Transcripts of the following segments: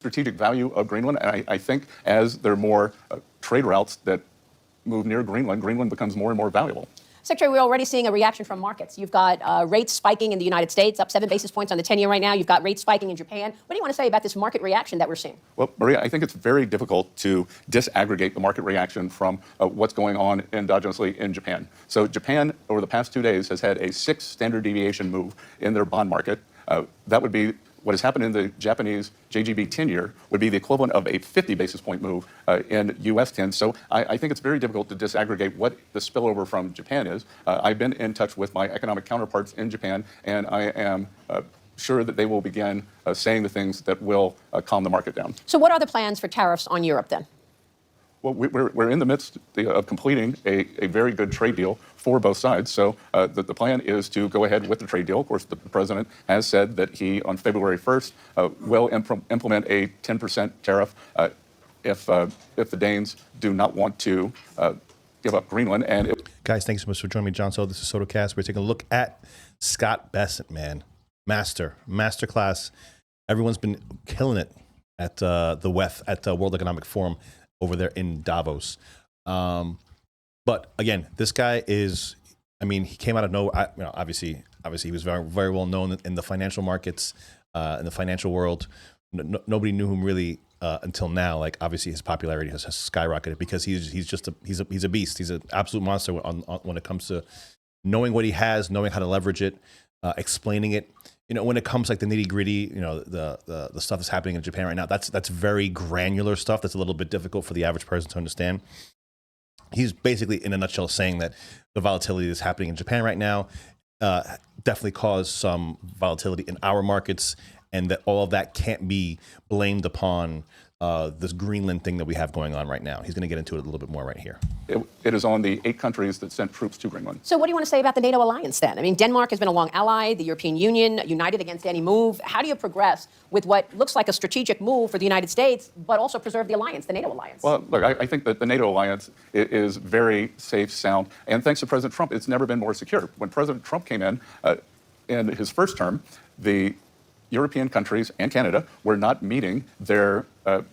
strategic value of Greenland. And I think as there are more trade routes that move near Greenland, Greenland becomes more and more valuable. Secretary, we're already seeing a reaction from markets. You've got rates spiking in the United States, up 7 basis points on the 10-year right now. You've got rates spiking in Japan. What do you want to say about this market reaction that we're seeing? Well, Maria, I think it's very difficult to disaggregate the market reaction from what's going on endogenously in Japan. So Japan, over the past 2 days, has had a 6 standard deviation move in their bond market. That would be what has happened in the Japanese JGB 10-year would be the equivalent of a 50 basis point move in U.S. 10. So I think it's very difficult to disaggregate what the spillover from Japan is. I've been in touch with my economic counterparts in Japan, and I am sure that they will begin saying the things that will calm the market down. So what are the plans for tariffs on Europe then? Well, we're in the midst of completing a very good trade deal for both sides. So the plan is to go ahead with the trade deal. Of course, the president has said that he, on February 1st, will implement a 10% tariff if the Danes do not want to give up Greenland. Guys, thanks so much for joining me, John. So this is SotoCast. We're taking a look at Scott Bessent, man. Masterclass. Everyone's been killing it at the WEF, at the World Economic Forum over there in Davos. But again, this guy is, I mean, he came out of nowhere. Obviously he was very, very well known in the financial markets, in the financial world. Nobody knew him really until now. Like, obviously his popularity has skyrocketed because he's a beast. He's an absolute monster when it comes to knowing what he has, knowing how to leverage it, explaining it. You know, when it comes like the nitty gritty, you know, the stuff that's happening in Japan right now, that's very granular stuff. That's a little bit difficult for the average person to understand. He's basically, in a nutshell, saying that the volatility that's happening in Japan right now definitely caused some volatility in our markets, and that all of that can't be blamed upon this Greenland thing that we have going on right now. He's going to get into it a little bit more right here. It is on the 8 countries that sent troops to Greenland. So what do you want to say about the NATO alliance then? I mean, Denmark has been a long ally, the European Union, united against any move. How do you progress with what looks like a strategic move for the United States, but also preserve the alliance, the NATO alliance? Well, look, I think that the NATO alliance is very safe, sound, and thanks to President Trump, it's never been more secure. When President Trump came in his first term, the European countries and Canada were not meeting their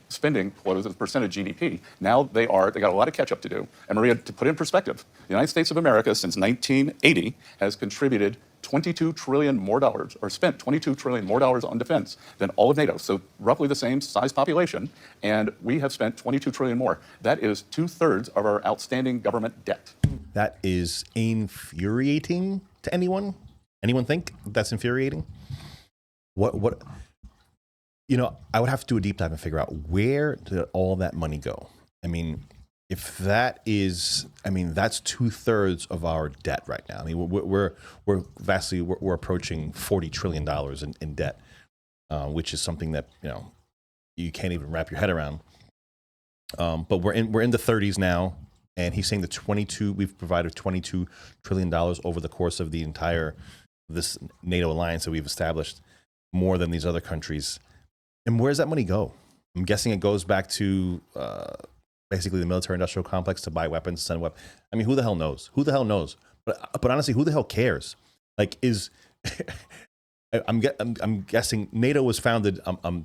spending quotas as a percent of GDP. Now they got a lot of catch up to do. And Maria, to put in perspective, the United States of America since 1980 has contributed $22 trillion more dollars, or spent $22 trillion more dollars on defense than all of NATO. So roughly the same size population, and we have spent $22 trillion more. That is 2/3 of our outstanding government debt. That is infuriating to anyone? Anyone think that's infuriating? What, you know, I would have to do a deep dive and figure out where did all that money go? I mean, if that is, I mean, that's 2/3 of our debt right now. I mean, we're approaching $40 trillion in debt, which is something that, you know, you can't even wrap your head around. But we're in the 30s now, and he's saying we've provided $22 trillion over the course of the entire this NATO alliance that we've established, more than these other countries. And where does that money go? I'm guessing it goes back to basically the military-industrial complex to buy weapons, send weapons. I mean, who the hell knows? Who the hell knows? But honestly, who the hell cares? Like, I'm guessing NATO was founded,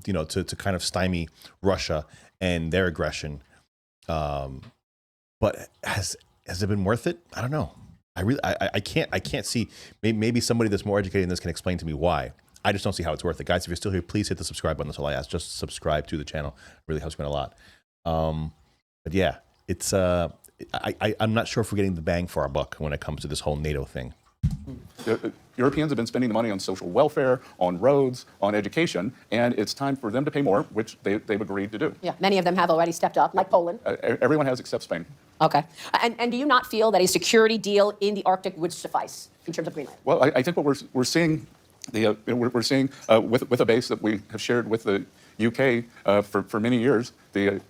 you know, to kind of stymie Russia and their aggression. But has it been worth it? I don't know. I can't see. Maybe somebody that's more educated in this can explain to me why. I just don't see how it's worth it. Guys, if you're still here, please hit the subscribe button. That's all I ask. Just subscribe to the channel. It really helps me a lot. But yeah, it's I'm not sure if we're getting the bang for our buck when it comes to this whole NATO thing. Europeans have been spending the money on social welfare, on roads, on education, and it's time for them to pay more, which they've agreed to do. Yeah, many of them have already stepped up, like Poland. Everyone has except Spain. Okay. And do you not feel that a security deal in the Arctic would suffice in terms of Greenland? Well, I think what we're seeing, we're seeing with a base that we have shared with the UK for many years, the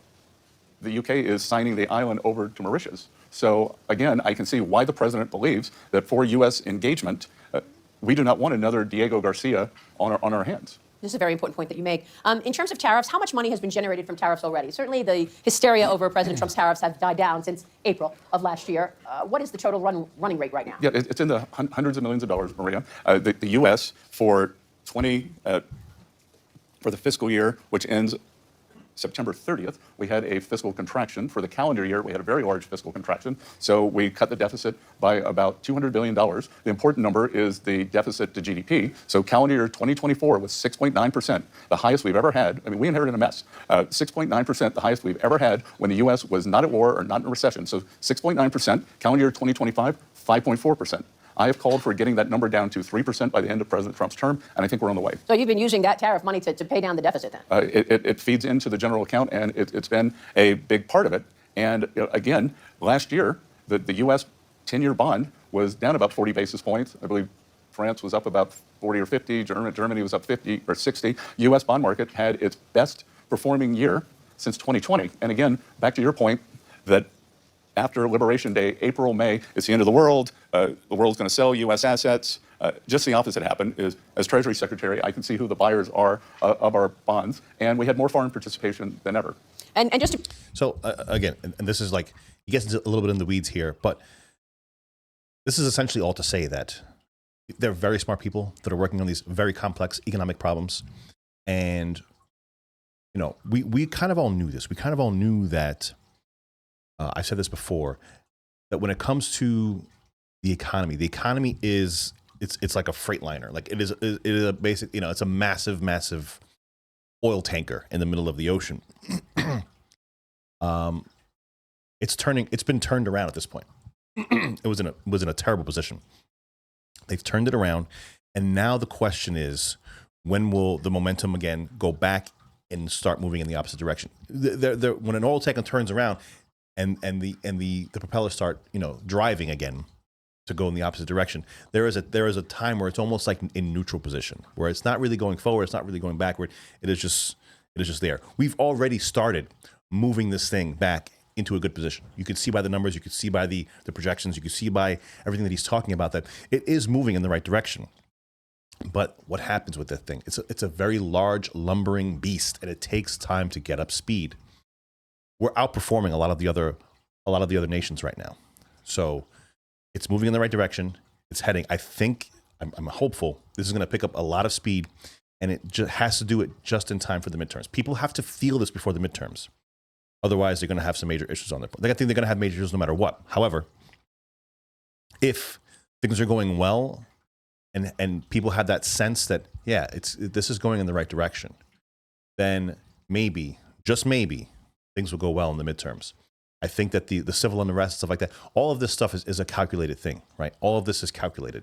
UK is signing the island over to Mauritius. So again, I can see why the president believes that for U.S. engagement, we do not want another Diego Garcia on our hands. This is a very important point that you make. In terms of tariffs, how much money has been generated from tariffs already? Certainly the hysteria over President Trump's tariffs has died down since April of last year. What is the total running rate right now? Yeah, it's in the hundreds of millions of dollars, Maria. The U.S. for the fiscal year, which ends September 30th, we had a fiscal contraction. For the calendar year, we had a very large fiscal contraction. So we cut the deficit by about $200 billion. The important number is the deficit to GDP. So calendar year 2024 was 6.9%, the highest we've ever had. I mean, we inherited a mess. 6.9%, the highest we've ever had when the U.S. was not at war or not in a recession. So 6.9%, calendar year 2025, 5.4%. I have called for getting that number down to 3% by the end of President Trump's term, and I think we're on the way. So you've been using that tariff money to pay down the deficit then? It feeds into the general account, and it's been a big part of it. And again, last year, the U.S. 10-year bond was down about 40 basis points. I believe France was up about 40 or 50. Germany was up 50 or 60. U.S. bond market had its best performing year since 2020. And again, back to your point that after Liberation Day, April, May, it's the end of the world. The world's going to sell U.S. assets. Just the opposite happened. Is as Treasury Secretary, I can see who the buyers are of our bonds, and we had more foreign participation than ever. And just to... So again, and this is like, he gets into a little bit in the weeds here, but this is essentially all to say that they're very smart people that are working on these very complex economic problems, and you know, we kind of all knew this. We kind of all knew that. I've said this before, that when it comes to the economy is it's like a freight liner. Like it is a basic, you know, it's a massive oil tanker in the middle of the ocean. It's been turned around at this point. It was in a terrible position. They've turned it around, and now the question is, when will the momentum again go back and start moving in the opposite direction? When an oil tanker turns around, and the propellers start, you know, driving again to go in the opposite direction, there is a time where it's almost like in neutral position, where it's not really going forward, it's not really going backward. It is just there. We've already started moving this thing back into a good position. You could see by the numbers, you could see by the projections, you could see by everything that he's talking about that it is moving in the right direction. But what happens with that thing? It's a very large, lumbering beast, and it takes time to get up speed. We're outperforming a lot of the other nations right now. So it's moving in the right direction. It's heading. I'm hopeful this is going to pick up a lot of speed, and it just has to do it just in time for the midterms. People have to feel this before the midterms. Otherwise, they're going to have some major issues on their part. I think they're going to have major issues no matter what. However, if things are going well and people have that sense that, yeah, this is going in the right direction, then maybe, just maybe, things will go well in the midterms. I think that the civil unrest, stuff like that, all of this stuff is a calculated thing, right? All of this is calculated.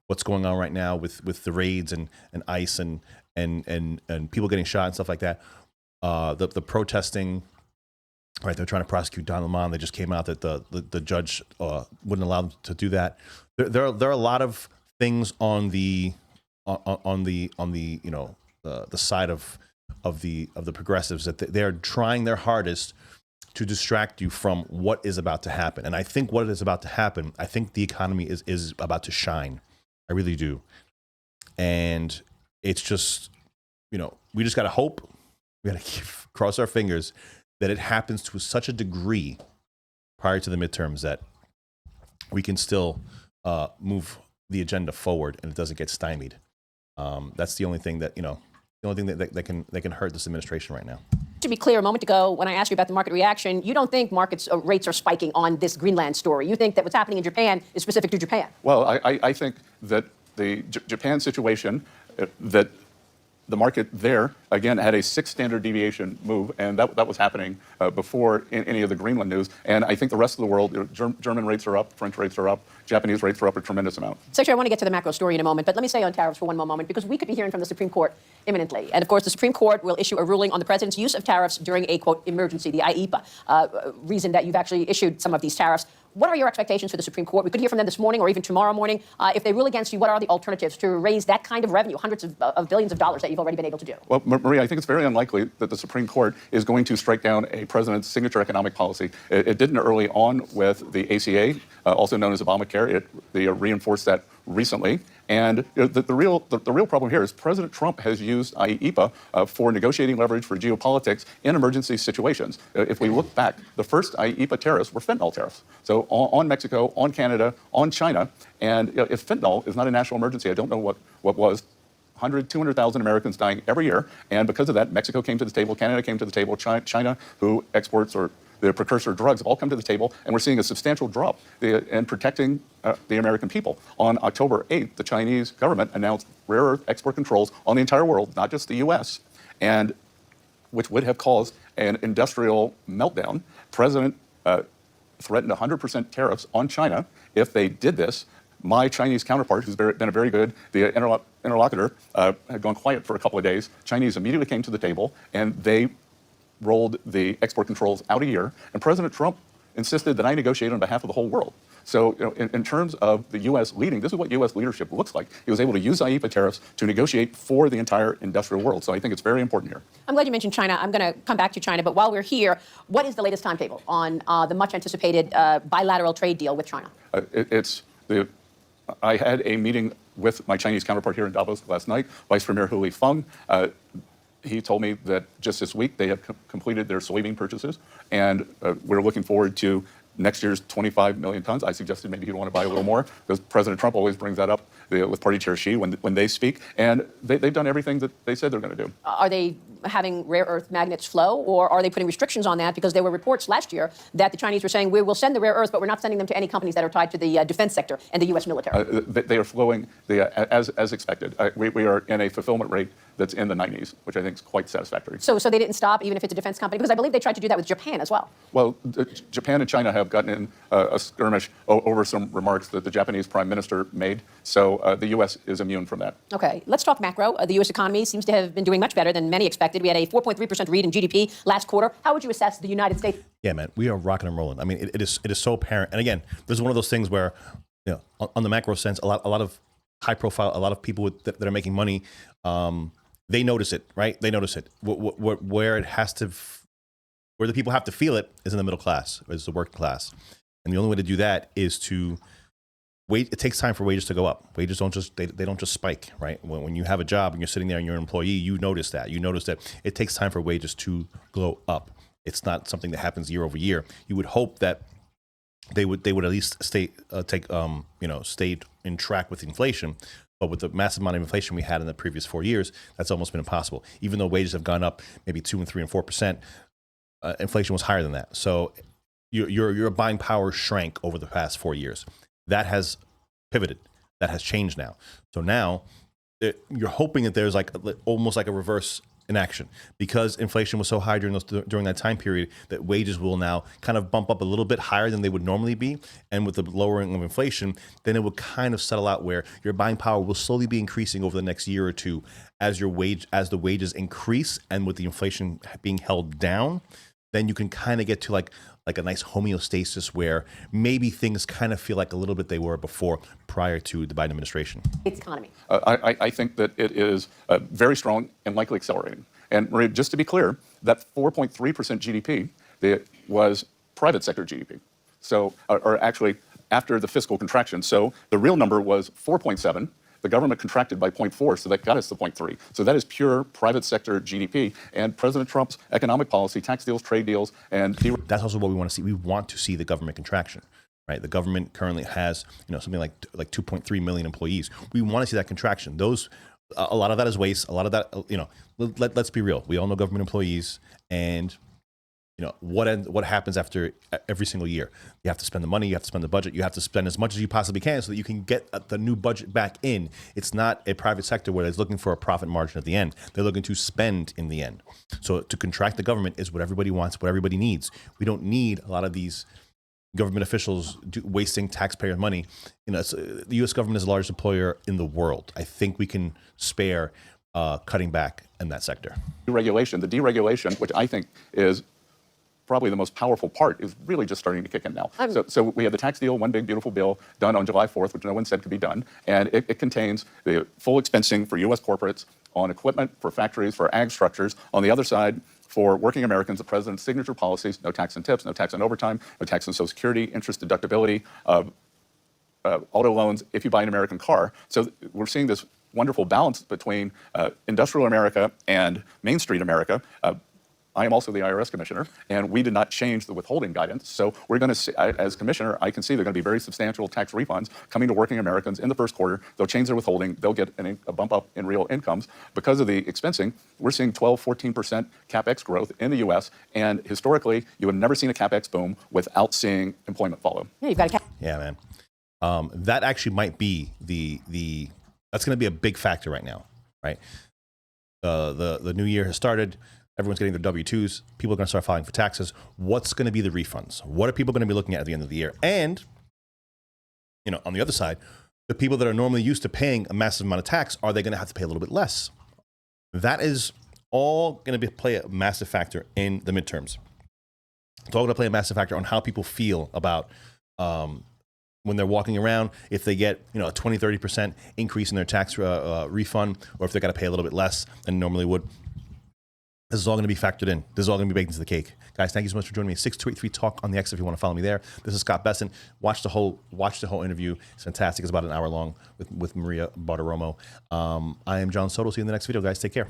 What's going on right now with the raids and ICE and people getting shot and stuff like that, the protesting, right? They're trying to prosecute Donald Trump. They just came out that the judge wouldn't allow them to do that. There are a lot of things on the you know, the side of the progressives that they're trying their hardest to distract you from what is about to happen. And I think what is about to happen, I think the economy is about to shine. I really do. And it's just, you know, we just got to hope, we got to cross our fingers that it happens to such a degree prior to the midterms that we can still move the agenda forward and it doesn't get stymied. That's the only thing that, you know, the only thing that can hurt this administration right now. To be clear, a moment ago, when I asked you about the market reaction, you don't think markets rates are spiking on this Greenland story. You think that what's happening in Japan is specific to Japan. Well, I think that the Japan situation, that the market there, again, had a 6 standard deviation move, and that was happening before any of the Greenland news. And I think the rest of the world, German rates are up, French rates are up, Japanese rates are up a tremendous amount. Secretary, I want to get to the macro story in a moment, but let me say on tariffs for one more moment, because we could be hearing from the Supreme Court imminently. And of course, the Supreme Court will issue a ruling on the president's use of tariffs during a, quote, emergency, the IEEPA, reason that you've actually issued some of these tariffs. What are your expectations for the Supreme Court? We could hear from them this morning or even tomorrow morning. If they rule against you, what are the alternatives to raise that kind of revenue, hundreds of billions of dollars that you've already been able to do? Well, Maria, I think it's very unlikely that the Supreme Court is going to strike down a president's signature economic policy. It didn't early on with the ACA, also known as Obamacare. They reinforced that recently. And the real problem here is President Trump has used IEEPA for negotiating leverage for geopolitics in emergency situations. If we look back, the first IEEPA tariffs were fentanyl tariffs. So on Mexico, on Canada, on China. And if fentanyl is not a national emergency, I don't know what was. 200,000 Americans dying every year. And because of that, Mexico came to the table, Canada came to the table, China, who exports or the precursor drugs, all come to the table, and we're seeing a substantial drop in protecting the American people. On October 8th, the Chinese government announced rare earth export controls on the entire world, not just the U.S., and which would have caused an industrial meltdown. President threatened 100% tariffs on China if they did this. My Chinese counterpart, who's been a very good interlocutor, had gone quiet for a couple of days. Chinese immediately came to the table, and they rolled the export controls out a year. And President Trump insisted that I negotiate on behalf of the whole world. So in terms of the U.S. leading, this is what U.S. leadership looks like. He was able to use IEEPA tariffs to negotiate for the entire industrial world. So I think it's very important here. I'm glad you mentioned China. I'm going to come back to China. But while we're here, what is the latest timetable on the much anticipated bilateral trade deal with China? I had a meeting with my Chinese counterpart here in Davos last night, Vice Premier Hu Lifeng. He told me that just this week they have completed their soybean purchases, and we're looking forward to next year's 25 million tons. I suggested maybe he'd want to buy a little more, because President Trump always brings that up with Party Chair Xi when they speak, and they've done everything that they said they're going to do. Are they having rare earth magnets flow, or are they putting restrictions on that? Because there were reports last year that the Chinese were saying, we will send the rare earth, but we're not sending them to any companies that are tied to the defense sector and the U.S. military. They are flowing as expected. We are in a fulfillment rate that's in the 90s, which I think is quite satisfactory. So they didn't stop, even if it's a defense company? Because I believe they tried to do that with Japan as well. Well, Japan and China have gotten in a skirmish over some remarks that the Japanese prime minister made. So the U.S. is immune from that. Okay, let's talk macro. The U.S. economy seems to have been doing much better than many expected. We had a 4.3% read in GDP last quarter. How would you assess the United States? Yeah, man, we are rocking and rolling. I mean, it is so apparent. And again, this is one of those things where, on the macro sense, a lot of high profile, a lot of people that are making money, they notice it, right? They notice it. Where it has to, where the people have to feel it is in the middle class, is the working class. And the only way to do that is to wait. It takes time for wages to go up. Wages don't just, they don't just spike, right? When you have a job and you're sitting there and you're an employee, you notice that. You notice that it takes time for wages to go up. It's not something that happens year over year. You would hope that they would at least stay in track with inflation. But with the massive amount of inflation we had in the previous 4 years, that's almost been impossible. Even though wages have gone up maybe 2 and 3 and 4%, inflation was higher than that. So your buying power shrank over the past 4 years. That has pivoted. That has changed now. So now you're hoping that there's almost like a reverse in action, because inflation was so high during that time period that wages will now kind of bump up a little bit higher than they would normally be. And with the lowering of inflation, then it will kind of settle out where your buying power will slowly be increasing over the next year or two as the wages increase, and with the inflation being held down, then you can kind of get to like a nice homeostasis where maybe things kind of feel like a little bit they were before, prior to the Biden administration. Its economy. I think that it is very strong and likely accelerating. And Maria, just to be clear, that 4.3% GDP was private sector GDP. So, or actually after the fiscal contraction. So the real number was 4.7. The government contracted by 0.4, so that got us to 0.3. So that is pure private sector GDP. And President Trump's economic policy, tax deals, trade deals, and that's also what we want to see. We want to see the government contraction, right? The government currently has, something like 2.3 million employees. We want to see that contraction. A lot of that is waste. A lot of that, let's be real. We all know government employees, and what happens after every single year. You have to spend the money, you have to spend the budget, you have to spend as much as you possibly can so that you can get the new budget back in. It's not a private sector where they're looking for a profit margin at the end. They're looking to spend in the end. So to contract the government is what everybody wants, what everybody needs. We don't need a lot of these government officials wasting taxpayer money. The U.S. government is the largest employer in the world. I think we can spare cutting back in that sector. The deregulation, which I think is probably the most powerful part, is really just starting to kick in now. So we had the tax deal, one big beautiful bill, done on July 4th, which no one said could be done. And it contains the full expensing for U.S. corporates on equipment, for factories, for ag structures. On the other side, for working Americans, the president's signature policies: no tax on tips, no tax on overtime, no tax on Social Security, interest deductibility, auto loans if you buy an American car. So we're seeing this wonderful balance between industrial America and Main Street America. I am also the IRS commissioner, and we did not change the withholding guidance. So we're going to see, as commissioner, I can see there are going to be very substantial tax refunds coming to working Americans in the first quarter. They'll change their withholding. They'll get a bump up in real incomes. Because of the expensing, we're seeing 12, 14% CapEx growth in the U.S. And historically, you have never seen a CapEx boom without seeing employment follow. Yeah, you've got a Yeah, man. That actually might be that's going to be a big factor right now, right? The new year has started. Everyone's getting their W-2s. People are going to start filing for taxes. What's going to be the refunds? What are people going to be looking at the end of the year? And, you know, on the other side, the people that are normally used to paying a massive amount of tax, are they going to have to pay a little bit less? That is all going to play a massive factor in the midterms. It's all going to play a massive factor on how people feel about when they're walking around, if they get, you know, a 20, 30% increase in their tax refund, or if they're going to pay a little bit less than normally would. This is all going to be factored in. This is all going to be baked into the cake. Guys, thank you so much for joining me. 6283 Talk on the X if you want to follow me there. This is Scott Bessent. Watch the whole interview. It's fantastic. It's about an hour long with Maria Bartiromo. I am John Soto. See you in the next video, guys. Take care.